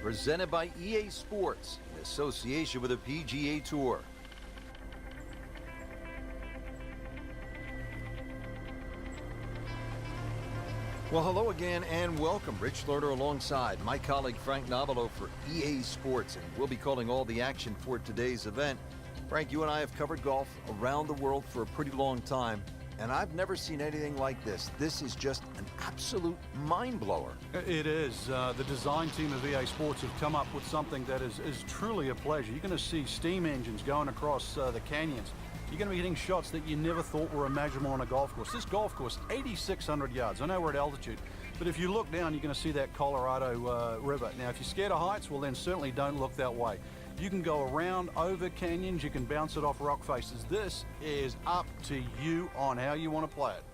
presented by EA Sports in association with the PGA Tour. Well, hello again and welcome. Rich Lerner alongside my colleague Frank Novelo for EA Sports, and we'll be calling all the action for today's event. Frank, you and I have covered golf around the world for a pretty long time, and I've never seen anything like this. This is just an absolute mind-blower. It is. The design team of EA Sports have come up with something that is truly a pleasure. You're going to see steam engines going across the canyons. You're going to be hitting shots that you never thought were imaginable on a golf course. This golf course, 8,600 yards. I know we're at altitude, but if you look down, you're going to see that Colorado River. Now, if you're scared of heights, well, then certainly don't look that way. You can go around, over canyons, you can bounce it off rock faces. This is up to you on how you want to play it.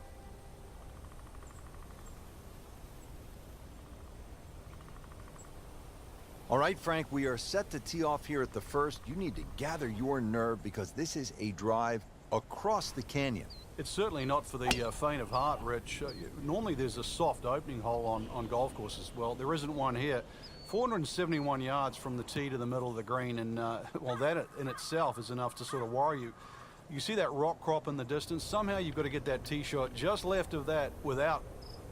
All right, Frank, we are set to tee off here at the first. You need to gather your nerve because this is a drive across the canyon. It's certainly not for the faint of heart, Rich. Normally there's a soft opening hole on golf courses. Well, there isn't one here. 471 yards from the tee to the middle of the green, and well, that in itself is enough to sort of worry you. You see that rock crop in the distance? Somehow you've got to get that tee shot just left of that without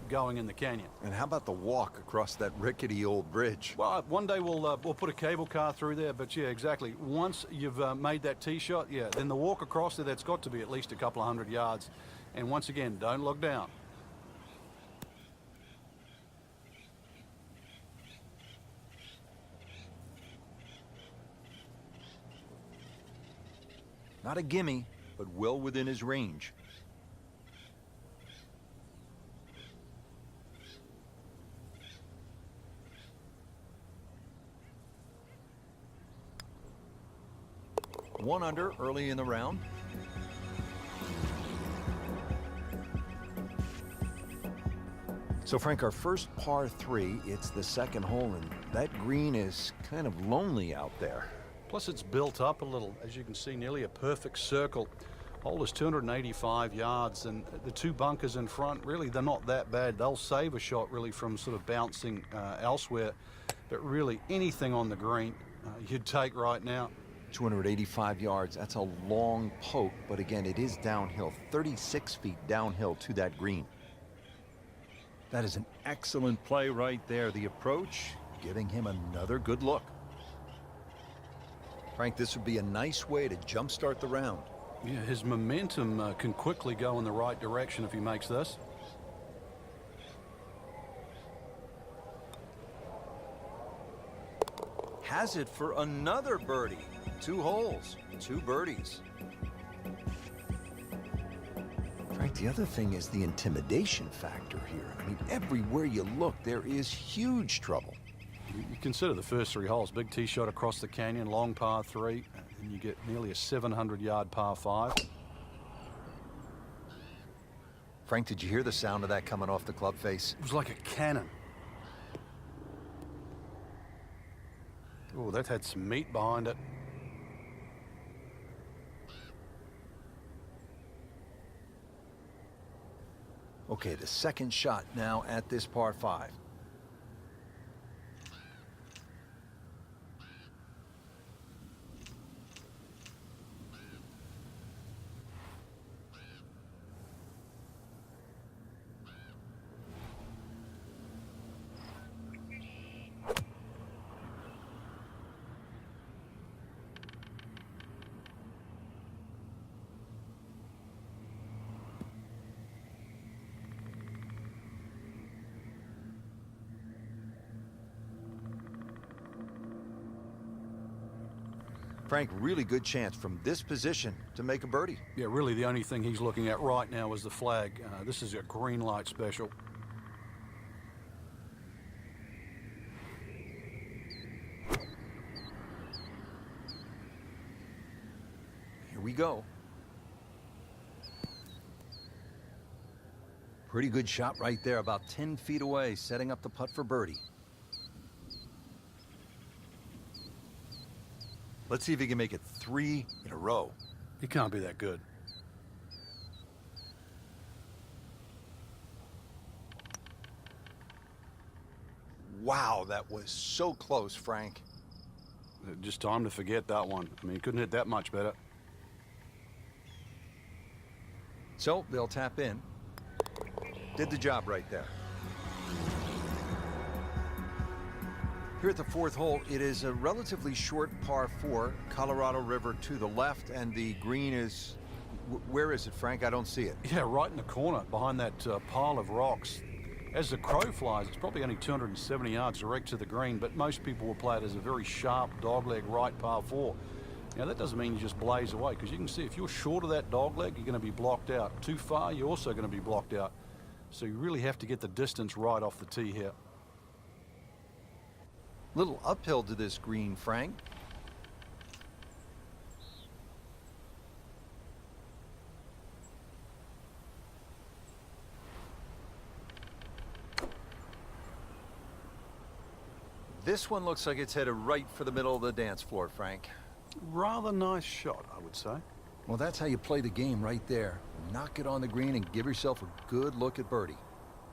going in the canyon. And how about the walk across that rickety old bridge? Well, one day we'll put a cable car through there, but yeah, exactly. Once you've made that tee shot, yeah, then the walk across there, that's got to be at least a couple of hundred yards. And once again, don't look down. Not a gimme, but well within his range. One under early in the round. So, Frank, our first par 3, it's the second hole, and that green is kind of lonely out there. Plus, it's built up a little. As you can see, nearly a perfect circle. Hole is 285 yards, and the two bunkers in front, really, they're not that bad. They'll save a shot, really, from sort of bouncing elsewhere. But really, anything on the green you'd take right now. 285 yards, that's a long poke, but again, it is downhill, 36 feet downhill to that green. That is an excellent play right there. The approach, giving him another good look. Frank, this would be a nice way to jumpstart the round. Yeah, his momentum can quickly go in the right direction if he makes this. Has it for another birdie. 2 holes, 2 birdies. Frank, the other thing is the intimidation factor here. I mean, everywhere you look, there is huge trouble. You consider the first 3 holes. Big tee shot across the canyon, long par 3, and you get nearly a 700-yard par 5. Frank, did you hear the sound of that coming off the club face? It was like a cannon. Oh, that had some meat behind it. Okay, the second shot now at this par 5. Frank, really good chance from this position to make a birdie. Yeah, really the only thing he's looking at right now is the flag. This is a green light special. Here we go. Pretty good shot right there, about 10 feet away, setting up the putt for birdie. Let's see if he can make it 3 in a row. He can't be that good. Wow, that was so close, Frank. Just time to forget that one. I mean, he couldn't hit that much better. So they'll tap in. Did the job right there. Here at the fourth hole, it is a relatively short par 4, Colorado River to the left, and the green is... Where is it, Frank? I don't see it. Yeah, right in the corner behind that pile of rocks. As the crow flies, it's probably only 270 yards direct to the green, but most people will play it as a very sharp dogleg right par 4. Now, that doesn't mean you just blaze away, because you can see if you're short of that dogleg, you're going to be blocked out. Too far, you're also going to be blocked out. So you really have to get the distance right off the tee here. Little uphill to this green, Frank. This one looks like it's headed right for the middle of the dance floor, Frank. Rather nice shot, I would say. Well, that's how you play the game right there. Knock it on the green and give yourself a good look at birdie.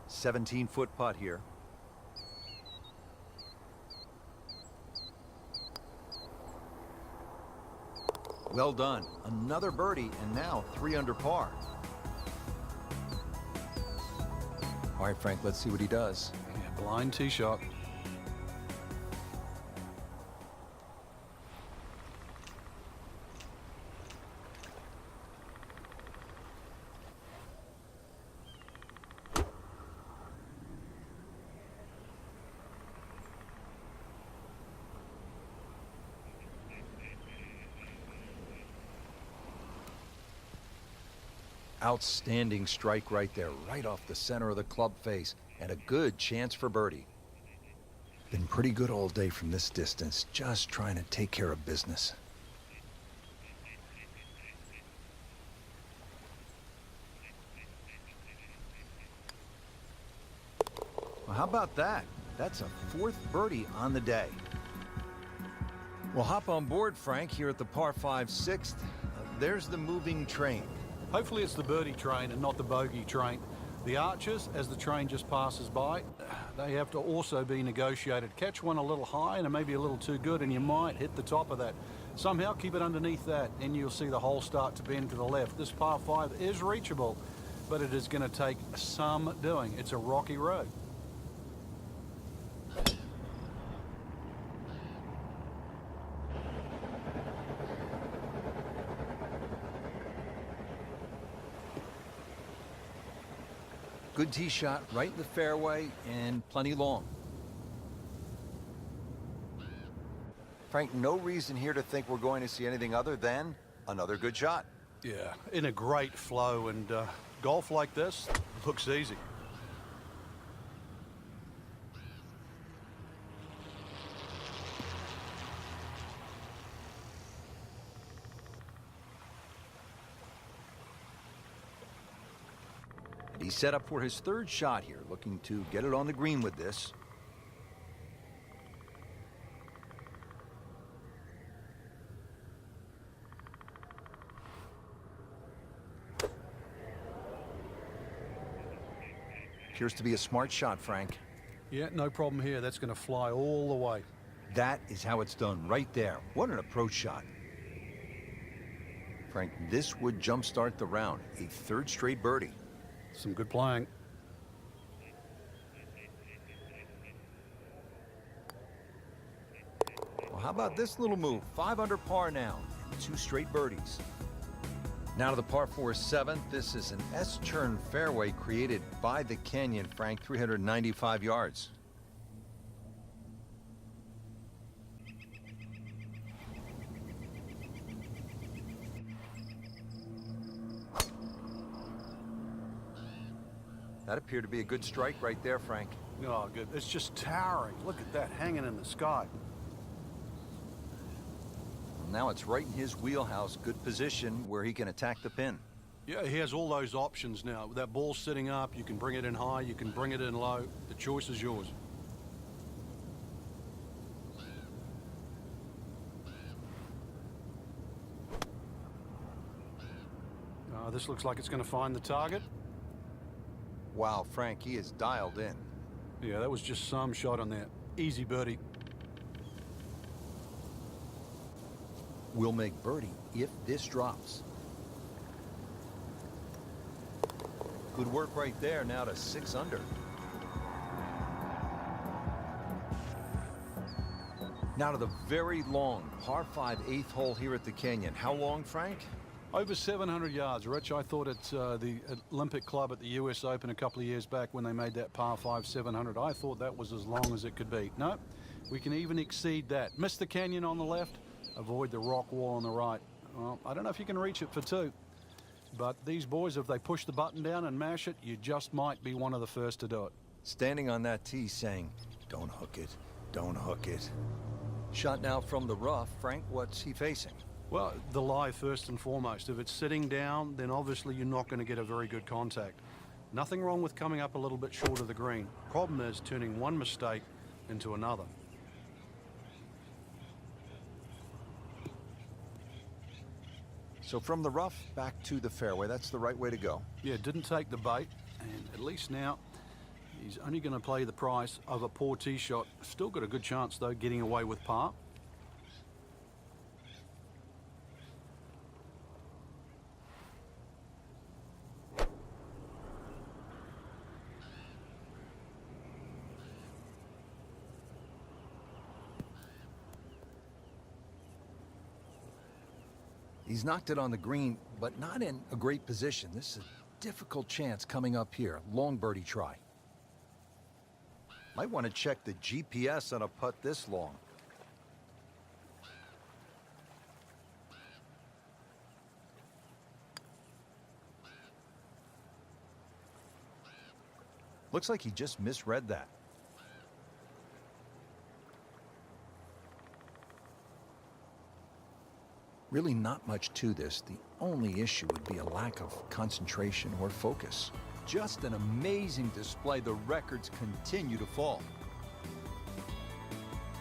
17-foot putt here. Well done. Another birdie, and now 3 under par. All right, Frank, let's see what he does. Yeah, blind tee shot. Outstanding strike right there, right off the center of the club face, and a good chance for birdie. Been pretty good all day from this distance, just trying to take care of business. Well, how about that? That's a 4th birdie on the day. Well, hop on board, Frank, here at the par 5 6th. There's the moving train. Hopefully it's the birdie train and not the bogey train. The archers, as the train just passes by, they have to also be negotiated. Catch one a little high and maybe a little too good, and you might hit the top of that. Somehow keep it underneath that, and you'll see the hole start to bend to the left. This par 5 is reachable, but it is going to take some doing. It's a rocky road. Good tee shot right in the fairway and plenty long. Frank, no reason here to think we're going to see anything other than another good shot. Yeah, in a great flow, and golf like this looks easy. He's set up for his 3rd shot here, looking to get it on the green with this. Appears to be a smart shot, Frank. Yeah, no problem here. That's going to fly all the way. That is how it's done right there. What an approach shot. Frank, this would jumpstart the round. A 3rd straight birdie. Some good playing. Well, how about this little move? 5 under par now. 2 straight birdies. Now to the par 4 7th. This is an S-turn fairway created by the canyon, Frank. 395 yards. That appeared to be a good strike right there, Frank. Oh, good. It's just towering. Look at that hanging in the sky. Well, now it's right in his wheelhouse. Good position where he can attack the pin. Yeah, he has all those options now. With that ball sitting up, you can bring it in high, you can bring it in low. The choice is yours. This looks like it's going to find the target. Wow, Frank, he is dialed in. Yeah, that was just some shot on that. Easy birdie. Will make birdie if this drops. Good work right there, now to 6 under. Now to the very long par 5 8th hole here at the Canyon. How long, Frank? Over 700 yards, Rich. I thought at the Olympic Club at the US Open a couple of years back when they made that par 5 700, I thought that was as long as it could be. No, we can even exceed that. Miss the canyon on the left, avoid the rock wall on the right. Well, I don't know if you can reach it for 2, but these boys, if they push the button down and mash it, you just might be one of the first to do it. Standing on that tee saying, don't hook it, don't hook it. Shot now from the rough. Frank, what's he facing? Well, the lie first and foremost. If it's sitting down, then obviously you're not going to get a very good contact. Nothing wrong with coming up a little bit short of the green. Problem is turning one mistake into another. So from the rough back to the fairway, that's the right way to go. Yeah, didn't take the bait, and at least now he's only going to play the price of a poor tee shot. Still got a good chance, though, getting away with par. He's knocked it on the green, but not in a great position. This is a difficult chance coming up here. Long birdie try. Might want to check the GPS on a putt this long. Looks like he just misread that. Really not much to this. The only issue would be a lack of concentration or focus. Just an amazing display. The records continue to fall.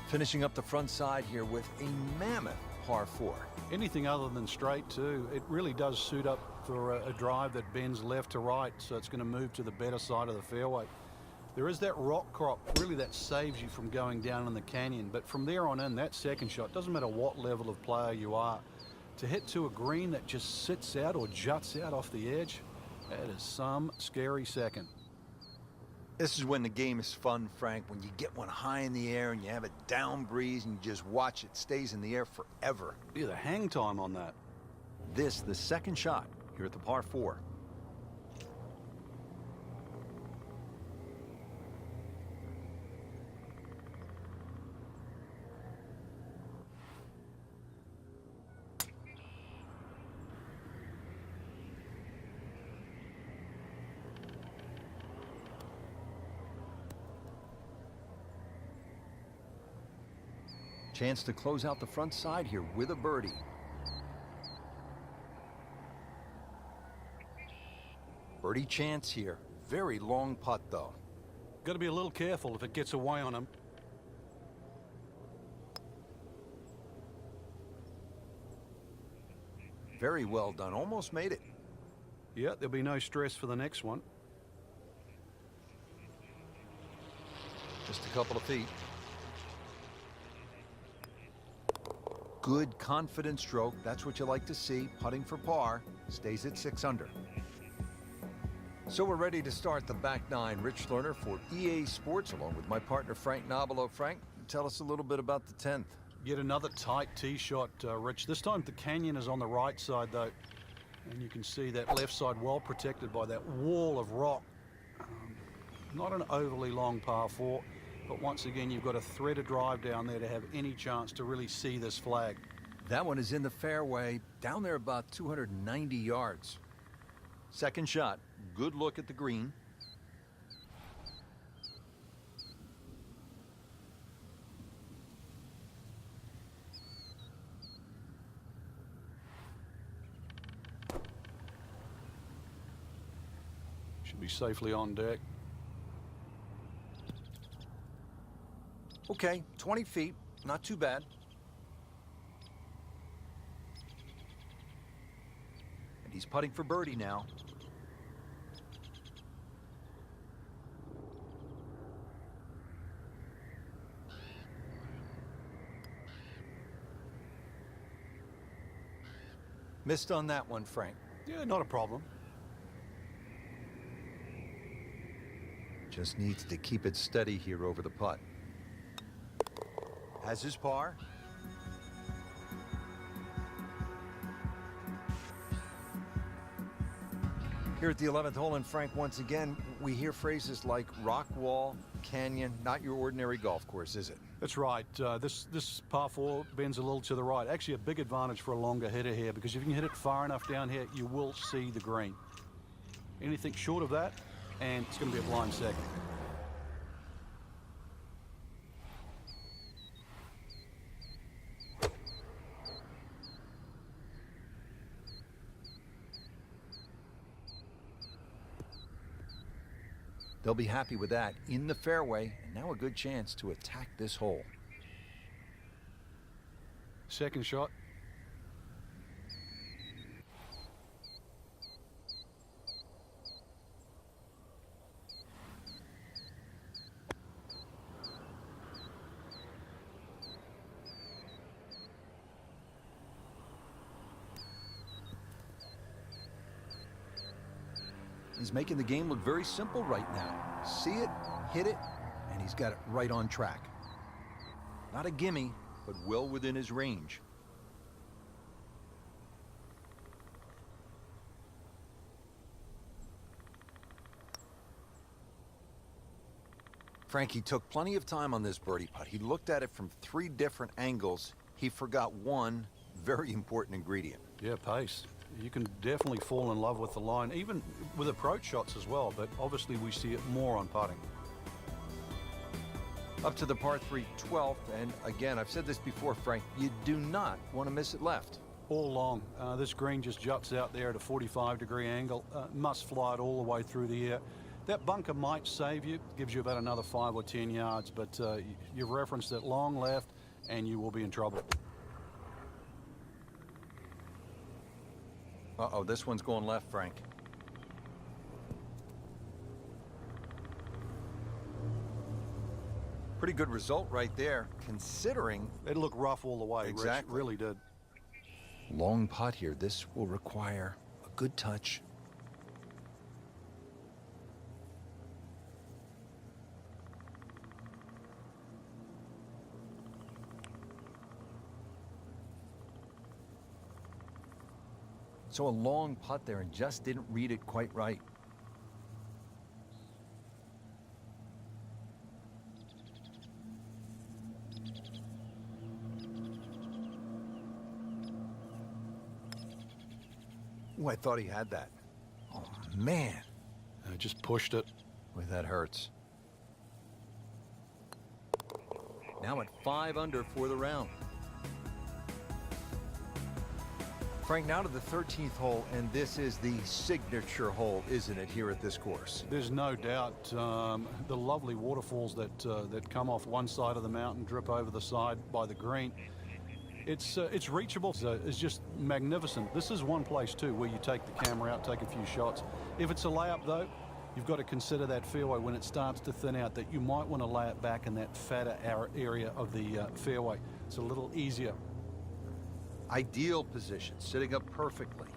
Finishing up the front side here with a mammoth par 4. Anything other than straight, too. It really does suit up for a drive that bends left to right, so it's going to move to the better side of the fairway. There is that rock crop, really, that saves you from going down in the canyon. But from there on in, that second shot, doesn't matter what level of player you are, to hit to a green that just sits out or juts out off the edge, that is some scary second. This is when the game is fun, Frank, when you get one high in the air and you have a down breeze and you just watch it stays in the air forever. Yeah, the hang time on that. This, the second shot here at the par 4. Chance to close out the front side here with a birdie. Birdie chance here. Very long putt, though. Got to be a little careful if it gets away on him. Very well done. Almost made it. Yeah, there'll be no stress for the next one. Just a couple of feet. Good, confident stroke. That's what you like to see. Putting for par. Stays at 6 under. So we're ready to start the back nine. Rich Lerner for EA Sports, along with my partner Frank Nobilo. Frank, tell us a little bit about the 10th. Yet another tight tee shot, Rich. This time the canyon is on the right side, though. And you can see that left side well protected by that wall of rock. Not an overly long par 4. But once again, you've got a threaded drive down there to have any chance to really see this flag. That one is in the fairway, down there about 290 yards. Second shot, good look at the green. Should be safely on deck. Okay, 20 feet, not too bad. And he's putting for birdie now. Missed on that one, Frank. Yeah, not a problem. Just needs to keep it steady here over the putt. Has his par. Here at the 11th hole, and Frank, once again, we hear phrases like rock wall, canyon, not your ordinary golf course, is it? That's right. This par 4 bends a little to the right. Actually, a big advantage for a longer hitter here, because if you can hit it far enough down here, you will see the green. Anything short of that, and it's going to be a blind second. They'll be happy with that in the fairway, and now a good chance to attack this hole. Second shot. He's making the game look very simple right now. See it, hit it, and he's got it right on track. Not a gimme, but well within his range. Frankie took plenty of time on this birdie putt. He looked at it from 3 different angles. He forgot one very important ingredient. Yeah, pace. You can definitely fall in love with the line, even with approach shots as well, but obviously we see it more on putting. Up to the par 3 12th, and again, I've said this before, Frank, you do not want to miss it left. All long. This green just juts out there at a 45-degree angle. Must fly it all the way through the air. That bunker might save you, gives you about another 5 or 10 yards, but you've referenced it long left, and you will be in trouble. Uh-oh, this one's going left, Frank. Pretty good result right there, considering... It looked rough all the way, Exactly. Rich. Really did. Long putt here. This will require a good touch. So a long putt there and just didn't read it quite right. Ooh, I thought he had that. Oh, man. Just pushed it. Boy, that hurts. Now at 5 under for the round. Frank, now to the 13th hole, and this is the signature hole, isn't it, here at this course? There's no doubt. The lovely waterfalls that come off one side of the mountain, drip over the side by the green. It's reachable. It's just magnificent. This is one place, too, where you take the camera out, take a few shots. If it's a layup, though, you've got to consider that fairway when it starts to thin out, that you might want to lay it back in that fatter area of the fairway. It's a little easier. Ideal position, sitting up perfectly.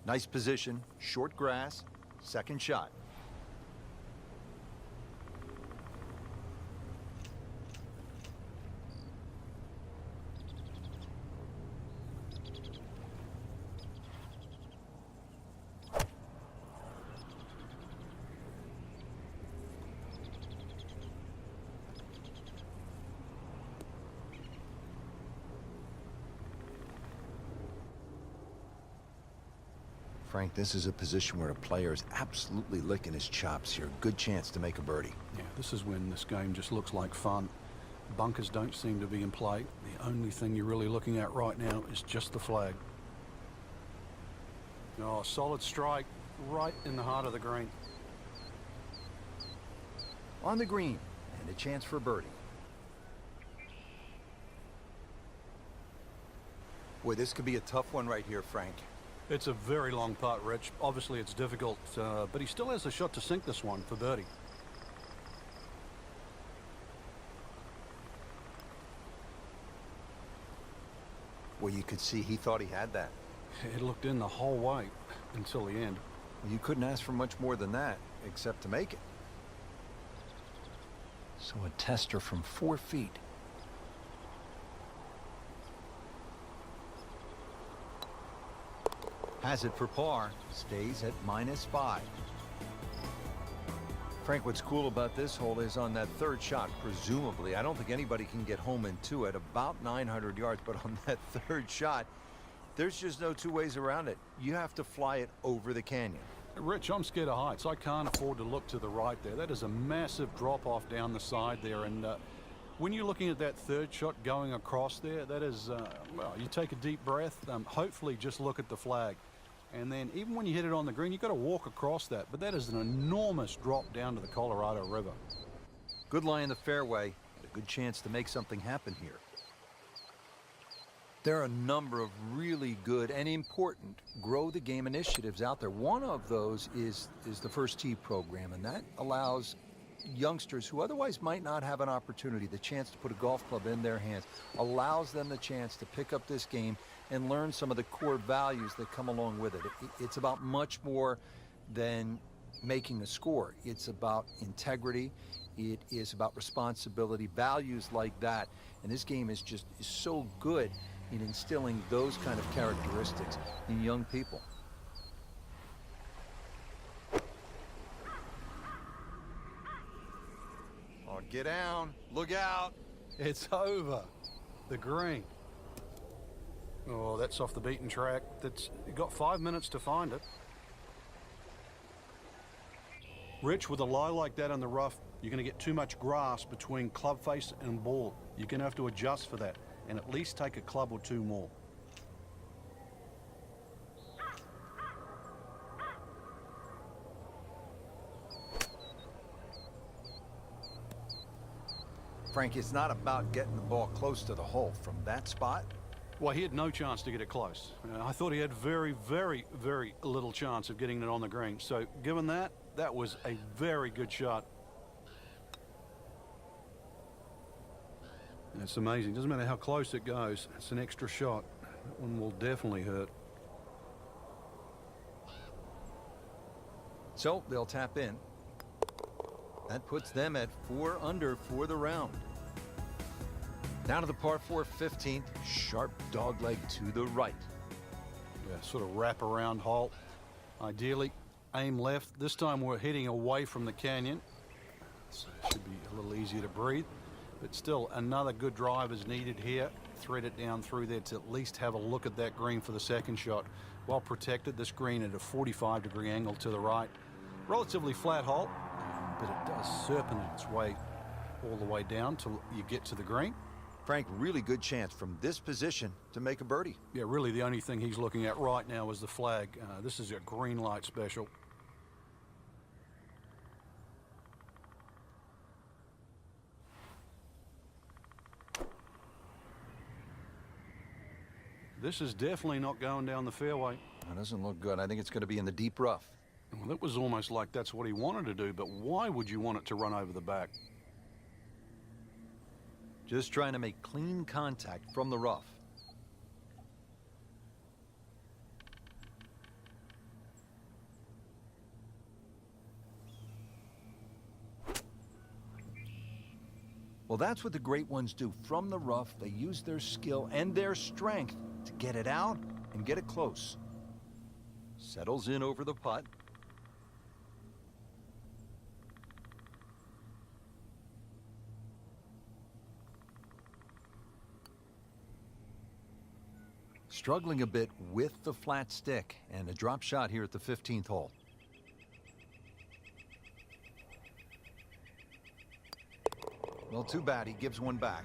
Nice position, short grass, second shot. Frank, this is a position where a player is absolutely licking his chops here. Good chance to make a birdie. Yeah, this is when this game just looks like fun. Bunkers don't seem to be in play. The only thing you're really looking at right now is just the flag. Oh, solid strike right in the heart of the green. On the green, and a chance for a birdie. Boy, this could be a tough one right here, Frank. It's a very long putt, Rich. Obviously, it's difficult, but he still has a shot to sink this one for birdie. Well, you could see he thought he had that. It looked in the whole way until the end. Well, you couldn't ask for much more than that, except to make it. So a tester from 4 feet. Has it for par, stays at -5. Frank, what's cool about this hole is on that third shot, presumably, I don't think anybody can get home in two at about 900 yards, but on that third shot, there's just no two ways around it. You have to fly it over the canyon. Rich, I'm scared of heights. I can't afford to look to the right there. That is a massive drop-off down the side there, and when you're looking at that third shot going across there, that is, well, you take a deep breath, hopefully just look at the flag. And then even when you hit it on the green, you've got to walk across that. But that is an enormous drop down to the Colorado River. Good lie in the fairway. A good chance to make something happen here. There are a number of really good and important grow the game initiatives out there. One of those is the First Tee program, and that allows youngsters who otherwise might not have an opportunity, the chance to put a golf club in their hands, allows them the chance to pick up this game and learn some of the core values that come along with it. It's about much more than making a score. It's about integrity. It is about responsibility, values like that. And this game is so good in instilling those kind of characteristics in young people. Oh, get down, look out. It's over. The green. Oh, that's off the beaten track. You got 5 minutes to find it. Rich, with a lie like that on the rough, you're going to get too much grass between club face and ball. You're going to have to adjust for that and at least take a club or two more. Frank, it's not about getting the ball close to the hole from that spot. Well, he had no chance to get it close. I thought he had very, very, very little chance of getting it on the green. So given that, that was a very good shot. It's amazing. Doesn't matter how close it goes. It's an extra shot. That one will definitely hurt. So they'll tap in. That puts them at 4 under for the round. Down to the par 4 15th, sharp dogleg to the right. Yeah, sort of wrap around hole. Ideally, aim left. This time we're heading away from the canyon. So it should be a little easier to breathe. But still, another good drive is needed here. Thread it down through there to at least have a look at that green for the second shot. Well protected, this green at a 45-degree angle to the right. Relatively flat hole, but it does serpent its way all the way down till you get to the green. Frank, really good chance from this position to make a birdie. Yeah, really the only thing he's looking at right now is the flag. This is a green light special. This is definitely not going down the fairway. That doesn't look good. I think it's going to be in the deep rough. Well, it was almost like that's what he wanted to do, but why would you want it to run over the back? Just trying to make clean contact from the rough. Well, that's what the great ones do. From the rough, they use their skill and their strength to get it out and get it close. Settles in over the putt. Struggling a bit with the flat stick, and a drop shot here at the 15th hole. Well, too bad. He gives one back.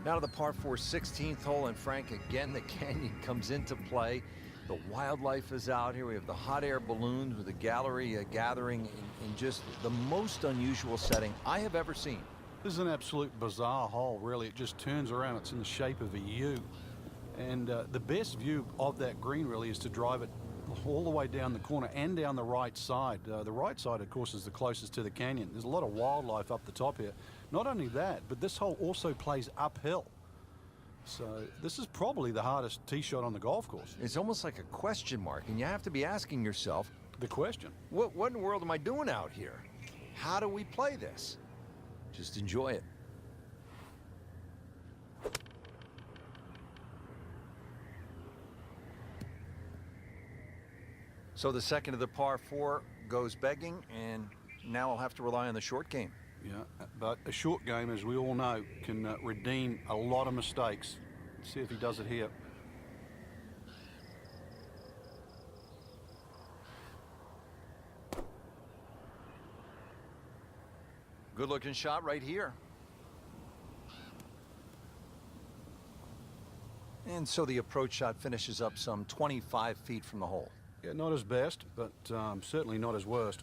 Now to the par 4 16th hole, and Frank, again, the canyon comes into play. The wildlife is out here. We have the hot air balloons with the gallery gathering in just the most unusual setting I have ever seen. This is an absolute bizarre hole, really. It just turns around. It's in the shape of a U. And the best view of that green, really, is to drive it all the way down the corner and down the right side. The right side, of course, is the closest to the canyon. There's a lot of wildlife up the top here. Not only that, but this hole also plays uphill. So this is probably the hardest tee shot on the golf course. It's almost like a question mark, and you have to be asking yourself, The question. what in the world am I doing out here? How do we play this? Just enjoy it. So the second of the par 4 goes begging, and now I'll have to rely on the short game. Yeah, but a short game, as we all know, can redeem a lot of mistakes. Let's see if he does it here. Good looking shot right here. And so the approach shot finishes up some 25 feet from the hole. Yeah, not his best, but certainly not his worst.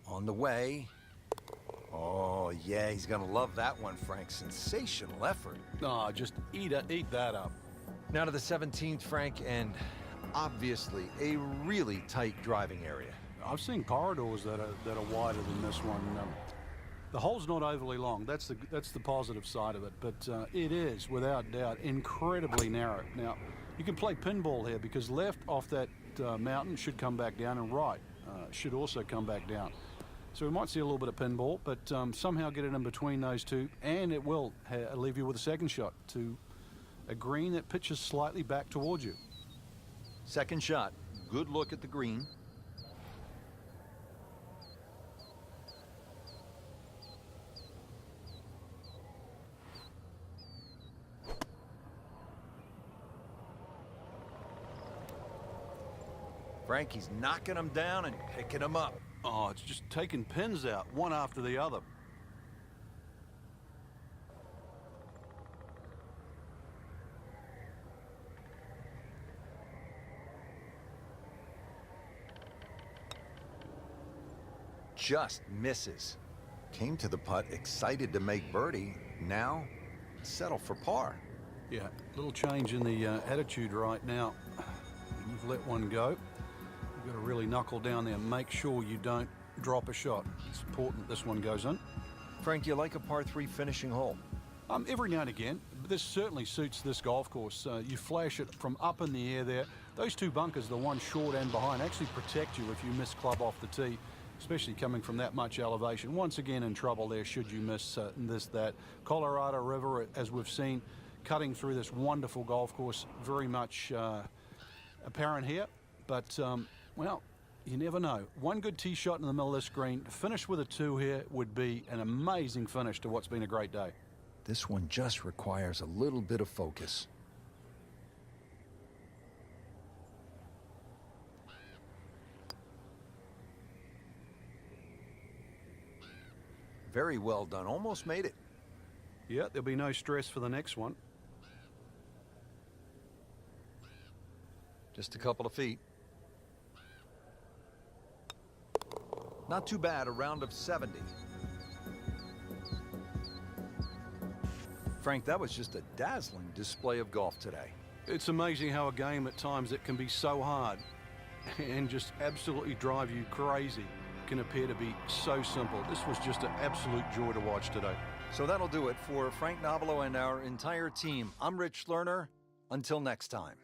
On the way. Oh, yeah, he's going to love that one, Frank. Sensational effort. Oh, just eat that up. Now to the 17th, Frank, and obviously a really tight driving area. I've seen corridors that are wider than this one. The hole's not overly long. That's the positive side of it, but it is, without doubt, incredibly narrow. Now, you can play pinball here because left off that mountain should come back down, and right should also come back down. So we might see a little bit of pinball, but somehow get it in between those two, and it will leave you with a second shot to a green that pitches slightly back towards you. Second shot. Good look at the green. Frank, he's knocking them down and picking them up. Oh, it's just taking pins out, one after the other. Just misses. Came to the putt excited to make birdie. Now, settle for par. Yeah, little change in the attitude right now. You've let one go. You've got to really knuckle down there and make sure you don't drop a shot. It's important this one goes in. Frank, you like a par 3 finishing hole? Every now and again. This certainly suits this golf course. You flash it from up in the air there. Those two bunkers, the one short and behind, actually protect you if you miss club off the tee, especially coming from that much elevation. Once again in trouble there should you miss that. Colorado River, as we've seen, cutting through this wonderful golf course, very much apparent here. But, well, you never know. One good tee shot in the middle of this green, finish with a 2 here would be an amazing finish to what's been a great day. This one just requires a little bit of focus. Very well done. Almost made it. Yeah, there'll be no stress for the next one. Just a couple of feet. Not too bad, a round of 70. Frank, that was just a dazzling display of golf today. It's amazing how a game at times that can be so hard and just absolutely drive you crazy can appear to be so simple. This was just an absolute joy to watch today. So that'll do it for Frank Nobilo and our entire team. I'm Rich Lerner. Until next time.